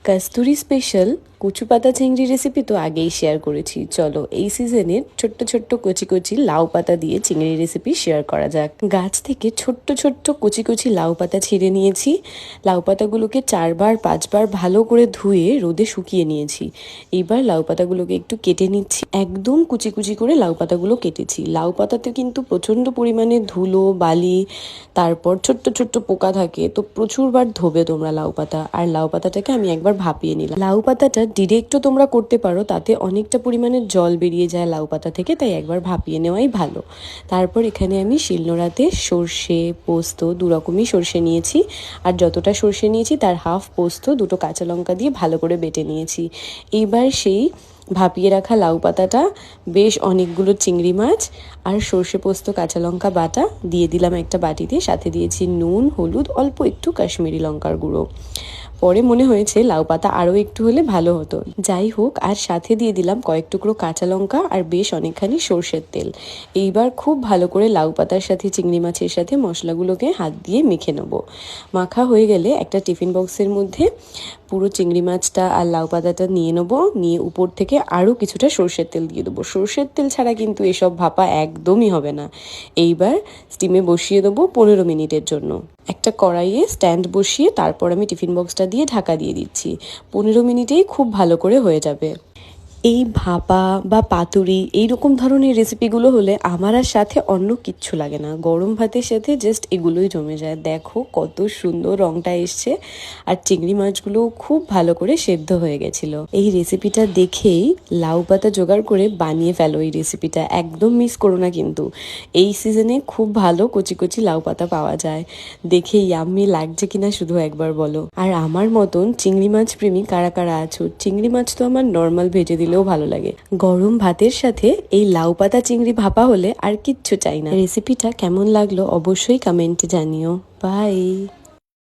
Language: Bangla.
কস্তুরি স্পেশাল কচু পাতা চিংড়ি রেসিপি তো আগেই শেয়ার করেছি। চলো এই সিজনের ছোট্ট ছোট্ট কচি কচি লাউ পাতা দিয়ে চিংড়ি রেসিপি শেয়ার করা যাক। গাছ থেকে ছোট্ট ছোট্ট কচি কচি লাউ পাতা ছিঁড়ে নিয়েছি। লাউ পাতাগুলোকে 4-5 বার ভালো করে ধুয়ে রোদে শুকিয়ে নিয়েছি। এইবার লাউ পাতাগুলোকে একটু কেটে নিচ্ছি। একদম কুচি কুচি করে লাউ পাতাগুলো কেটেছি। লাউ পাতাতে কিন্তু প্রচণ্ড পরিমাণে ধুলো বালি, তারপর ছোট্ট ছোট্ট পোকা থাকে, তো প্রচুরবার ধোবে তোমরা লাউ পাতা। আর লাউ পাতাটাকে আমি একবার ভাপিয়ে নিলাম। লাউ পাতাটা ডিরেক্টও তোমরা করতে পারো, তাতে অনেকটা পরিমাণে জল বেরিয়ে যায় লাউ পাতা থেকে, তাই একবার ভাপিয়ে নেওয়াই ভালো। তারপর এখানে আমি শিলনোড়াতে সর্ষে পোস্ত দুরকমই সর্ষে নিয়েছি, আর যতটা সর্ষে নিয়েছি তার হাফ পোস্ত, 2টো কাঁচা লঙ্কা দিয়ে ভালো করে বেটে নিয়েছি। এইবার সেই ভাপিয়ে রাখা লাউ পাতাটা, বেশ অনেকগুলো চিংড়ি মাছ আর সর্ষে পোস্ত কাঁচা লঙ্কা বাটা দিয়ে দিলাম একটা বাটিতে। সাথে দিয়েছি নুন, হলুদ, অল্প একটু কাশ্মীরি লঙ্কার গুঁড়ো। পরে মনে হয়েছে লাউ পাতা আরও একটু হলে ভালো হতো, যাই হোক। আর সাথে দিয়ে দিলাম কয়েক টুকরো কাঁচা লঙ্কা আর বেশ অনেকখানি সর্ষের তেল। এইবার খুব ভালো করে লাউ পাতার সাথে চিংড়ি মাছের সাথে মশলাগুলোকে হাত দিয়ে মেখে নেব। মাখা হয়ে গেলে একটা টিফিন বক্সের মধ্যে পুরো চিংড়ি মাছটা আর লাউ পাতাটা নিয়ে নেবো। নিয়ে উপর থেকে আরও কিছুটা সর্ষের তেল দিয়ে দেবো। সর্ষের তেল ছাড়া কিন্তু এসব ভাপা একদমই হবে না। এইবার স্টিমে বসিয়ে দেবো 15 মিনিটের জন্য। একটা কড়াইয়ে স্ট্যান্ড বসিয়ে তারপর আমি টিফিন বক্সটা দিয়ে ঢাকা দিয়ে দিচ্ছি। 15 মিনিটেই খুব ভালো করে হয়ে যাবে। এই ভাপা বা পাতুরি এইরকম ধরনের রেসিপিগুলো হলে আমার আর সাথে অন্য কিচ্ছু লাগে না। গরম ভাতের সাথে জাস্ট এগুলোই জমে যায়। দেখো কত সুন্দর রঙটা এসছে, আর চিংড়ি মাছগুলোও খুব ভালো করে সেদ্ধ হয়ে গেছিলো। এই রেসিপিটা দেখেই লাউ পাতা জোগাড় করে বানিয়ে ফেলো। এই রেসিপিটা একদম মিস করো না কিন্তু। এই সিজনে খুব ভালো কচি কচি লাউ পাতা পাওয়া যায়। দেখে ইয়াম্মি লাগছে কিনা শুধু একবার বলো। আর আমার মতন চিংড়ি মাছ প্রেমী কারা কারা আছো? চিংড়ি মাছ তো আমার নর্মাল ভেজে দিলেও ভালো লাগে। গরম ভাতের সাথে এই লাউ পাতা চিংড়ি ভাপা হলে আর কিচ্ছু চাই না। রেসিপিটা কেমন লাগলো অবশ্যই কমেন্টে জানিও। বাই।